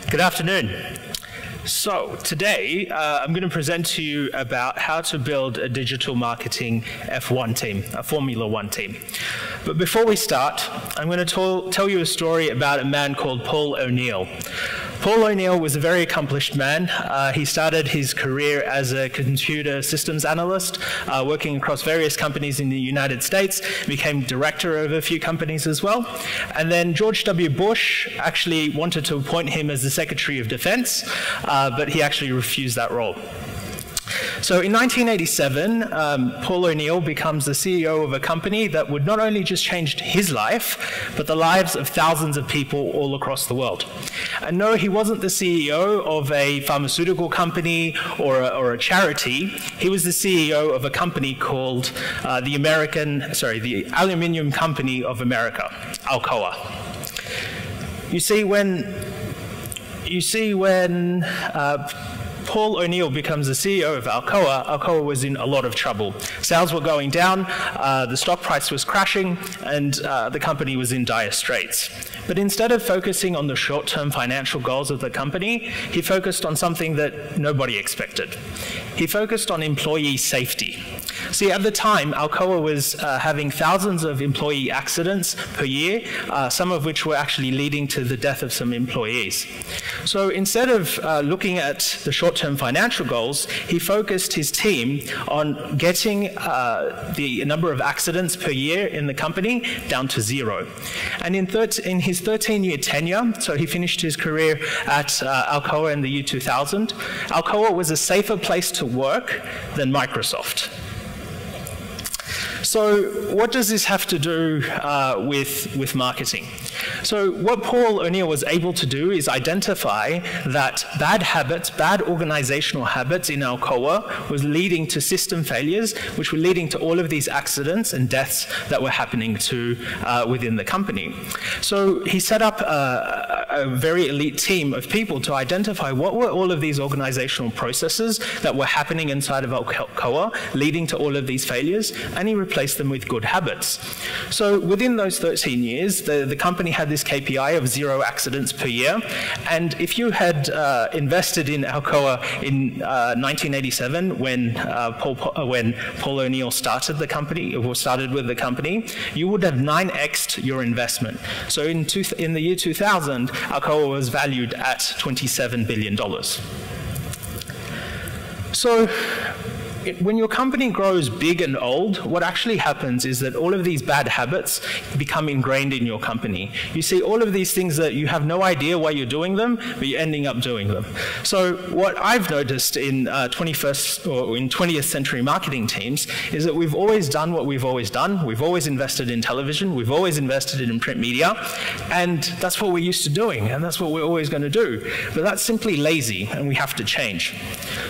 Good afternoon. So today I'm going to present to you about how to build a digital marketing F1 team, a Formula One team. But before we start, I'm going to tell you a story about a man called Paul O'Neill. Paul O'Neill was a very accomplished man. He started his career as a computer systems analyst, working across various companies in the United States, became director of a few companies as well. And then George W. Bush actually wanted to appoint him as the Secretary of Defense, but he actually refused that role. So in 1987, Paul O'Neill becomes the CEO of a company that would not only just change his life, but the lives of thousands of people all across the world. And no, he wasn't the CEO of a pharmaceutical company or a charity. He was the CEO of a company called the Aluminium Company of America, Alcoa. You see, when Paul O'Neill becomes the CEO of Alcoa, Alcoa was in a lot of trouble. Sales were going down, the stock price was crashing, and the company was in dire straits. But instead of focusing on the short-term financial goals of the company, he focused on something that nobody expected. He focused on employee safety. See, at the time, Alcoa was having thousands of employee accidents per year, some of which were actually leading to the death of some employees. So instead of looking at the short-term financial goals, he focused his team on getting the number of accidents per year in the company down to zero. And in his 13-year tenure, so he finished his career at Alcoa in the year 2000, Alcoa was a safer place to work than Microsoft. So what does this have to do with marketing? So what Paul O'Neill was able to do is identify that bad habits, bad organizational habits in Alcoa was leading to system failures, which were leading to all of these accidents and deaths that were happening within the company. So he set up a very elite team of people to identify what were all of these organizational processes that were happening inside of Alcoa, leading to all of these failures, and he replaced them with good habits. So within those 13 years, the company had this KPI of 0 accidents per year, and if you had invested in Alcoa in 1987 when Paul O'Neill started the company, or started with the company, you would have 9x'd your investment. So in the year 2000, Alcoa was valued at $27 billion. So when your company grows big and old, what actually happens is that all of these bad habits become ingrained in your company. You see all of these things that you have no idea why you're doing them, but you're ending up doing them. So what I've noticed in 20th century marketing teams is that we've always done what we've always done. We've always invested in television. We've always invested in print media. And that's what we're used to doing. And that's what we're always going to do. But that's simply lazy, and we have to change.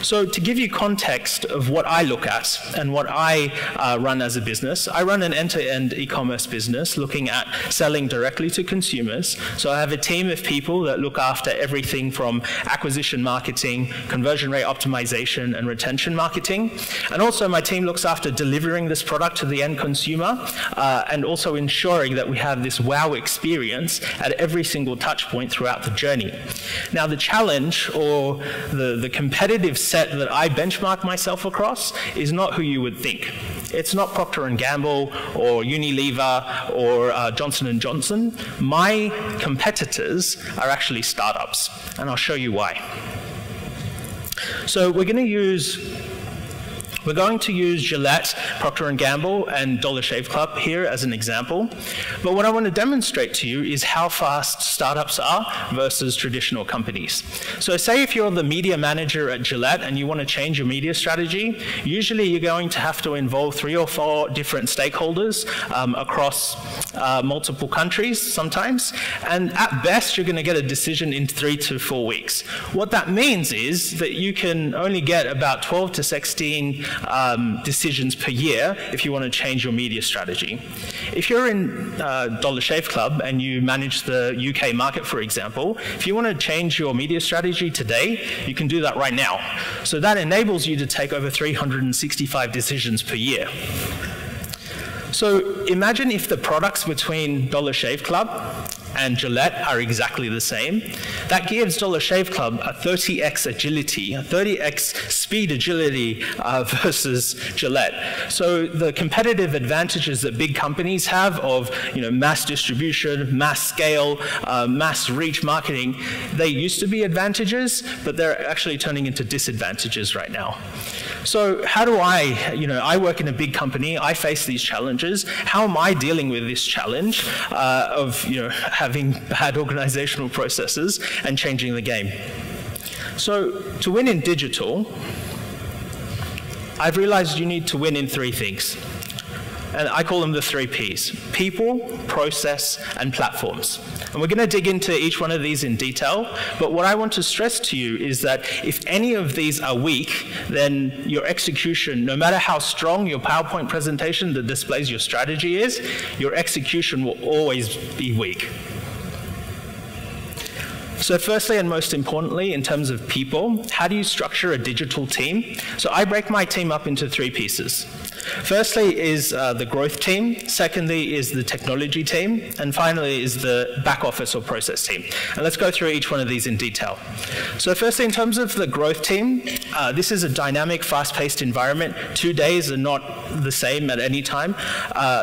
So to give you context of what I look at and what I run as a business. I run an end-to-end e-commerce business looking at selling directly to consumers. So I have a team of people that look after everything from acquisition marketing, conversion rate optimization, and retention marketing. And also my team looks after delivering this product to the end consumer and also ensuring that we have this wow experience at every single touch point throughout the journey. Now the challenge or the competitive set that I benchmark myself across is not who you would think. It's not Procter & Gamble or Unilever or Johnson & Johnson. My competitors are actually startups, and I'll show you why. So we're going to use Gillette, Procter & Gamble, and Dollar Shave Club here as an example. But what I want to demonstrate to you is how fast startups are versus traditional companies. So say if you're the media manager at Gillette and you want to change your media strategy, usually you're going to have to involve 3 or 4 different stakeholders across multiple countries sometimes. And at best, you're going to get a decision in 3 to 4 weeks. What that means is that you can only get about 12 to 16 decisions per year if you want to change your media strategy. If you're in Dollar Shave Club and you manage the UK market, for example, if you want to change your media strategy today, you can do that right now. So that enables you to take over 365 decisions per year. So imagine if the products between Dollar Shave Club and Gillette are exactly the same, that gives Dollar Shave Club a 30x agility, a 30x speed agility versus Gillette. So the competitive advantages that big companies have of mass distribution, mass scale, mass reach marketing, they used to be advantages, but they're actually turning into disadvantages right now. So how do I work in a big company, I face these challenges. How am I dealing with this challenge of having bad organizational processes and changing the game? So to win in digital, I've realized you need to win in three things. And I call them the 3 Ps: people, process, and platforms. And we're going to dig into each one of these in detail, but what I want to stress to you is that if any of these are weak, then your execution, no matter how strong your PowerPoint presentation that displays your strategy is, your execution will always be weak. So firstly and most importantly, in terms of people, how do you structure a digital team? So I break my team up into 3 pieces. Firstly is the growth team, secondly is the technology team, and finally is the back office or process team. And let's go through each one of these in detail. So firstly, in terms of the growth team, this is a dynamic, fast-paced environment. 2 days are not the same at any time.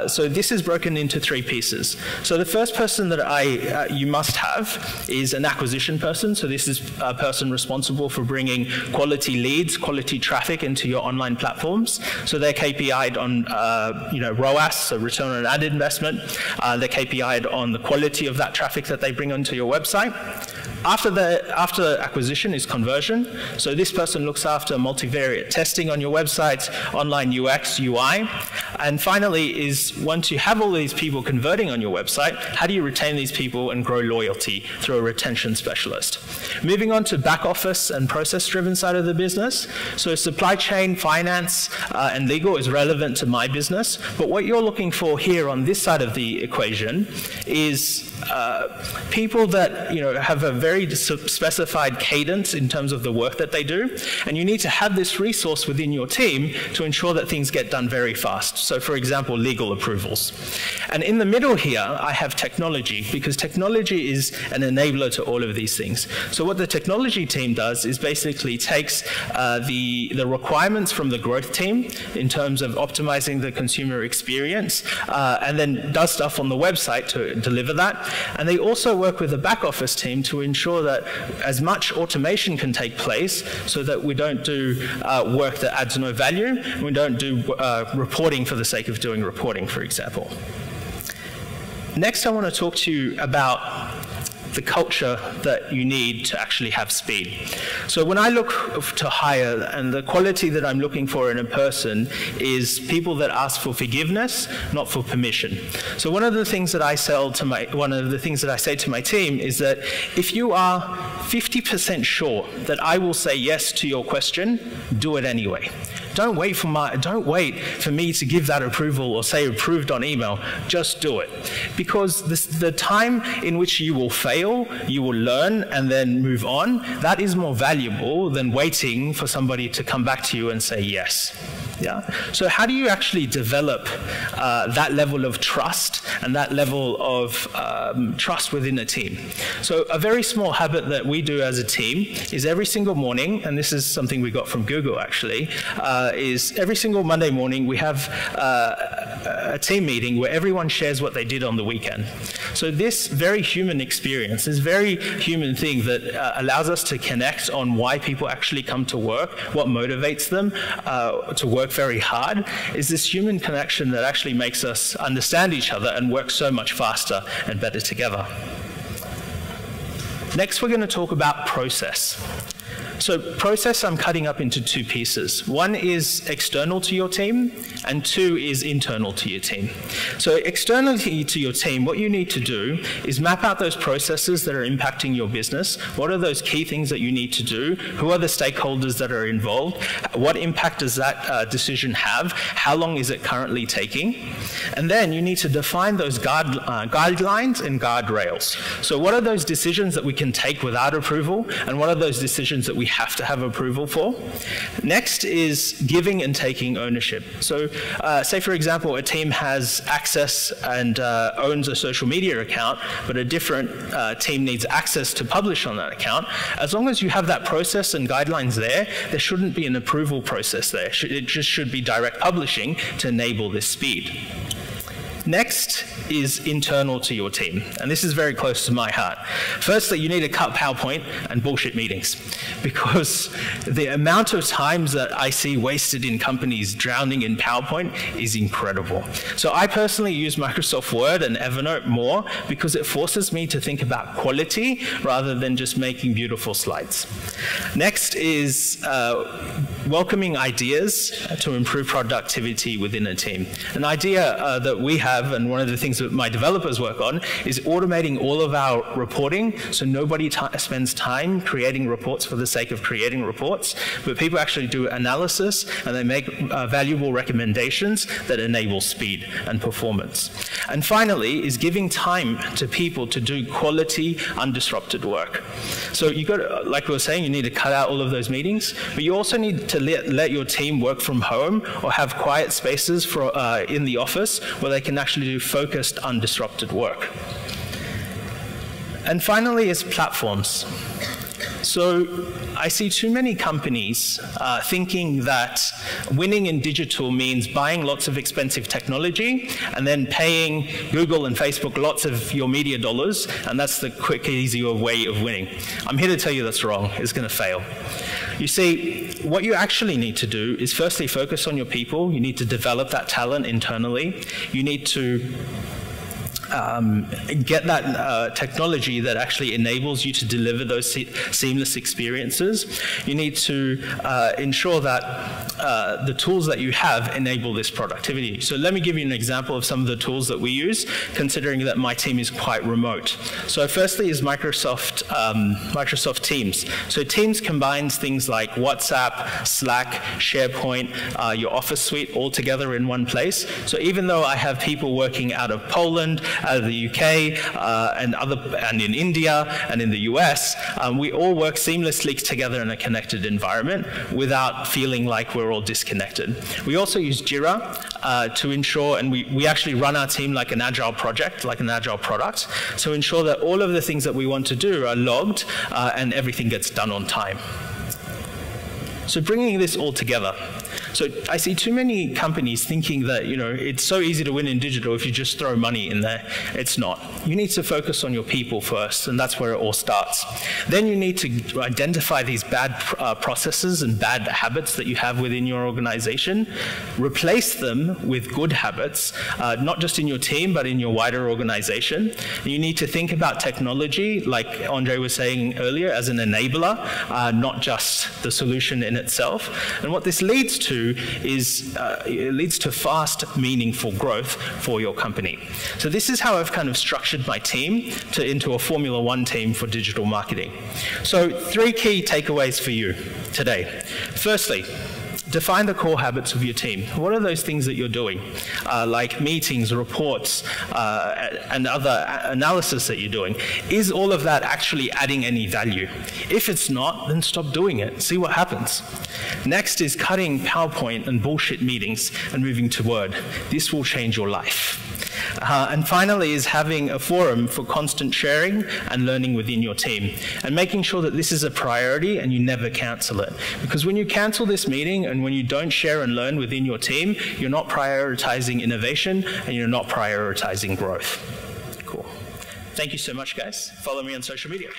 So this is broken into 3 pieces. So the first person that you must have is an acquisition person. So this is a person responsible for bringing quality leads, quality traffic into your online platforms. So they're KPI'd on ROAS, so return on ad investment. They're KPI'd on the quality of that traffic that they bring onto your website. After acquisition is conversion. So this person looks after multivariate testing on your website, online UX, UI. And finally is, once you have all these people converting on your website, how do you retain these people and grow loyalty through a retention specialist? Moving on to back office and process-driven side of the business. So supply chain, finance, and legal is relevant to my business. But what you're looking for here on this side of the equation is people that have a very specified cadence in terms of the work that they do, and you need to have this resource within your team to ensure that things get done very fast. So for example, legal approvals. And in the middle here, I have technology, because technology is an enabler to all of these things. So what the technology team does is basically takes the requirements from the growth team in terms of optimizing the consumer experience, and then does stuff on the website to deliver that. And they also work with the back office team to ensure that as much automation can take place so that we don't do work that adds no value. We don't do reporting for the sake of doing reporting, for example. Next, I want to talk to you about the culture that you need to actually have speed. So when I look to hire, and the quality that I'm looking for in a person is people that ask for forgiveness, not for permission. So one of the things that I say to my team is that if you are 50% sure that I will say yes to your question, do it anyway. Don't wait for me to give that approval or say approved on email. Just do it. Because the time in which you will fail, you will learn and then move on, that is more valuable than waiting for somebody to come back to you and say yes. Yeah? So how do you actually develop that level of trust and that level of trust within a team? So a very small habit that we do as a team is every single morning, and this is something we got from Google actually, is every single Monday morning we have a team meeting where everyone shares what they did on the weekend. So this very human experience, this very human thing that allows us to connect on why people actually come to work, what motivates them to work very hard, is this human connection that actually makes us understand each other and work so much faster and better together. Next, we're going to talk about process. So process I'm cutting up into 2 pieces. One is external to your team, and 2 is internal to your team. So externally to your team, what you need to do is map out those processes that are impacting your business. What are those key things that you need to do? Who are the stakeholders that are involved? What impact does that decision have? How long is it currently taking? And then you need to define those guidelines and guardrails. So what are those decisions that we can take without approval, and what are those decisions solutions that we have to have approval for. Next is giving and taking ownership. So say, for example, a team has access and owns a social media account, but a different team needs access to publish on that account. As long as you have that process and guidelines there shouldn't be an approval process there. It just should be direct publishing to enable this speed. Next is internal to your team, and this is very close to my heart. Firstly, you need to cut PowerPoint and bullshit meetings, because the amount of times that I see wasted in companies drowning in PowerPoint is incredible. So I personally use Microsoft Word and Evernote more because it forces me to think about quality rather than just making beautiful slides. Next is welcoming ideas to improve productivity within a team. An idea that we have, and one of the things that my developers work on, is automating all of our reporting so nobody spends time creating reports for the sake of creating reports, but people actually do analysis and they make valuable recommendations that enable speed and performance. And finally is giving time to people to do quality, undisrupted work. So you got to, like we were saying, you need to cut out all of those meetings, but you also need to let your team work from home or have quiet spaces for, in the office where they can actually do focused, undisrupted work. And finally is platforms. So I see too many companies thinking that winning in digital means buying lots of expensive technology and then paying Google and Facebook lots of your media dollars, and that's the quick, easier way of winning. I'm here to tell you that's wrong. It's going to fail. You see, what you actually need to do is firstly focus on your people. You need to develop that talent internally. You need to get that technology that actually enables you to deliver those seamless experiences. You need to ensure that the tools that you have enable this productivity. So let me give you an example of some of the tools that we use, considering that my team is quite remote. So firstly is Microsoft Teams. So Teams combines things like WhatsApp, Slack, SharePoint, your Office suite all together in one place. So even though I have people working out of Poland, out of the UK, and in India and in the US, we all work seamlessly together in a connected environment without feeling like we're all disconnected. We also use Jira to ensure, and we actually run our team like an agile project, like an agile product, to ensure that all of the things that we want to do are logged and everything gets done on time. So bringing this all together. So I see too many companies thinking that, you know, it's so easy to win in digital if you just throw money in there. It's not. You need to focus on your people first, and that's where it all starts. Then you need to identify these bad processes and bad habits that you have within your organization, replace them with good habits, not just in your team, but in your wider organization. And you need to think about technology, like Andre was saying earlier, as an enabler, not just the solution in itself. And what this leads to is it leads to fast, meaningful growth for your company. So this is how I've kind of structured my team into a Formula One team for digital marketing. So 3 key takeaways for you today. Firstly, define the core habits of your team. What are those things that you're doing? Like meetings, reports, and other analysis that you're doing. Is all of that actually adding any value? If it's not, then stop doing it. See what happens. Next is cutting PowerPoint and bullshit meetings and moving to Word. This will change your life. And finally is having a forum for constant sharing and learning within your team, and making sure that this is a priority and you never cancel it. Because when you cancel this meeting and when you don't share and learn within your team, you're not prioritizing innovation and you're not prioritizing growth. Cool. Thank you so much, guys. Follow me on social media.